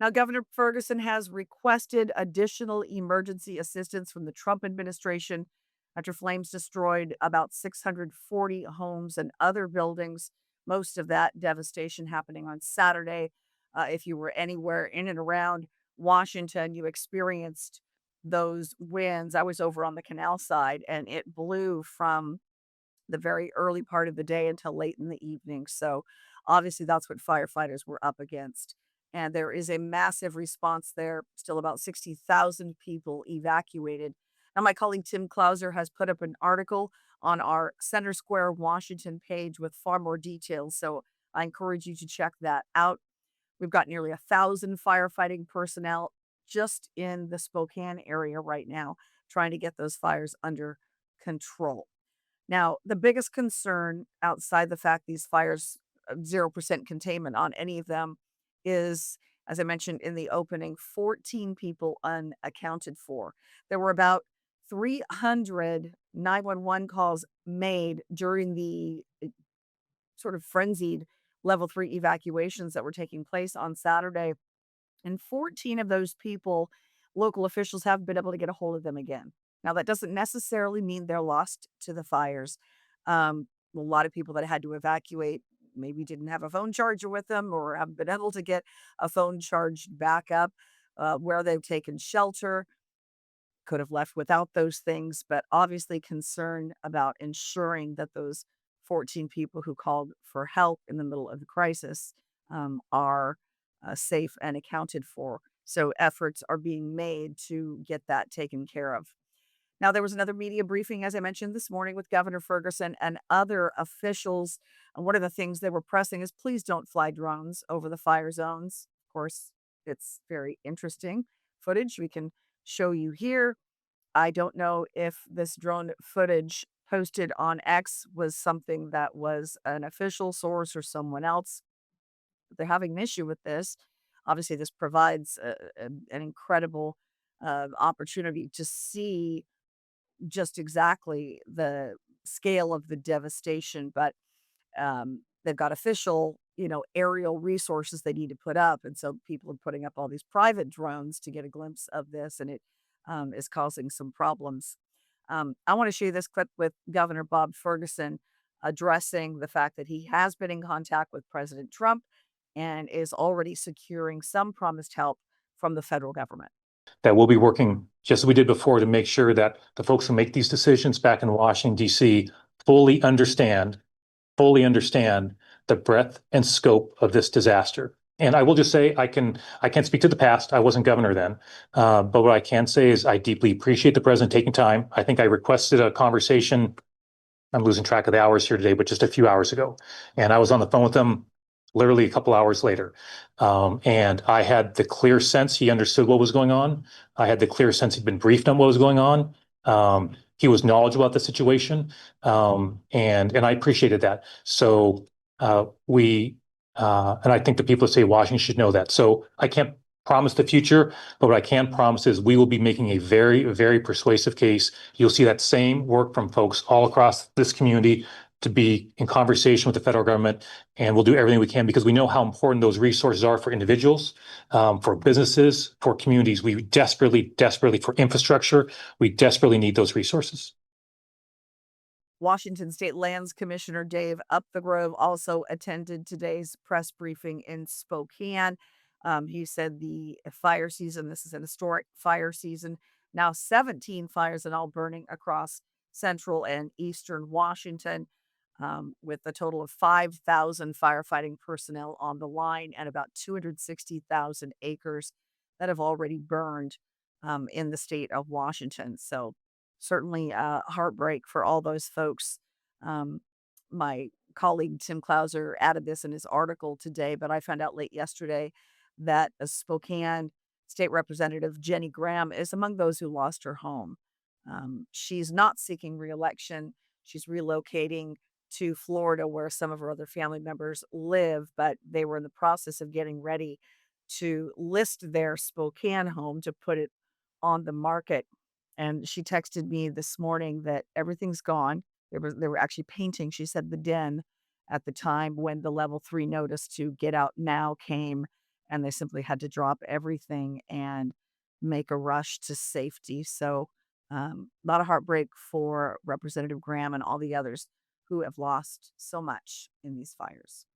Now, Governor Ferguson has requested additional emergency assistance from the Trump administration after flames destroyed about 640 homes and other buildings. Most of that devastation happening on Saturday. If you were anywhere in and around Washington, you experienced those winds. I was over on the canal side and it blew from the very early part of the day until late in the evening. So obviously that's what firefighters were up against. And there is a massive response there. Still about 60,000 people evacuated. Now, my colleague Tim Clauser has put up an article on our Center Square Washington page with far more details. So I encourage you to check that out. We've got nearly 1,000 firefighting personnel just in the Spokane area right now, trying to get those fires under control. Now, the biggest concern outside the fact these fires, 0% containment on any of them is, as I mentioned in the opening, 14 people unaccounted for. There were about 300 911 calls made during the sort of frenzied level 3 evacuations that were taking place on Saturday. And 14 of those people, local officials haven't been able to get a hold of them again. Now, that doesn't necessarily mean they're lost to the fires. A lot of people that had to evacuate maybe didn't have a phone charger with them or haven't been able to get a phone charged back up where they've taken shelter. Could have left without those things, but obviously concerned about ensuring that those 14 people who called for help in the middle of the crisis are safe and accounted for. So efforts are being made to get that taken care of. Now, there was another media briefing, as I mentioned this morning, with Governor Ferguson and other officials. And one of the things they were pressing is please don't fly drones over the fire zones. Of course, it's very interesting footage we can show you here. I don't know if this drone footage posted on X was something that was an official source or someone else. They're having an issue with this. Obviously, this provides an incredible opportunity to see just exactly the scale of the devastation, but they've got official, aerial resources they need to put up, and so people are putting up all these private drones to get a glimpse of this, and it is causing some problems. I want to show you this clip with Governor Bob Ferguson addressing the fact that he has been in contact with President Trump and is already securing some promised help from the federal government. That we'll be working just as we did before to make sure that the folks who make these decisions back in Washington, D.C. fully understand, fully understand the breadth and scope of this disaster. And I will just say, I can't speak to the past. I wasn't governor then. But what I can say is I deeply appreciate the president taking time. I think I requested a conversation. I'm losing track of the hours here today, but just a few hours ago. And I was on the phone with him literally a couple hours later. And I had the clear sense he understood what was going on. I had the clear sense he'd been briefed on what was going on. He was knowledgeable about the situation. And I appreciated that. So and I think the people that say Washington should know that. So I can't promise the future, but what I can promise is we will be making a very, very persuasive case. You'll see that same work from folks all across this community to be in conversation with the federal government, and we'll do everything we can because we know how important those resources are for individuals, for businesses, for communities. We desperately, desperately, for infrastructure, we desperately need those resources. Washington State Lands Commissioner Dave Upthegrove also attended today's press briefing in Spokane. He said the fire season, this is an historic fire season, now 17 fires in all burning across central and eastern Washington, with a total of 5,000 firefighting personnel on the line and about 260,000 acres that have already burned in the state of Washington. So certainly heartbreak for all those folks. My colleague Tim Clauser added this in his article today, but I found out late yesterday that a Spokane State Representative Jenny Graham is among those who lost her home. She's not seeking reelection. She's relocating to Florida where some of her other family members live, but they were in the process of getting ready to list their Spokane home to put it on the market. And she texted me this morning that everything's gone. They were actually painting, she said, the den at the time when the level 3 notice to get out now came. and they simply had to drop everything and make a rush to safety. So, a lot of heartbreak for Representative Graham and all the others who have lost so much in these fires.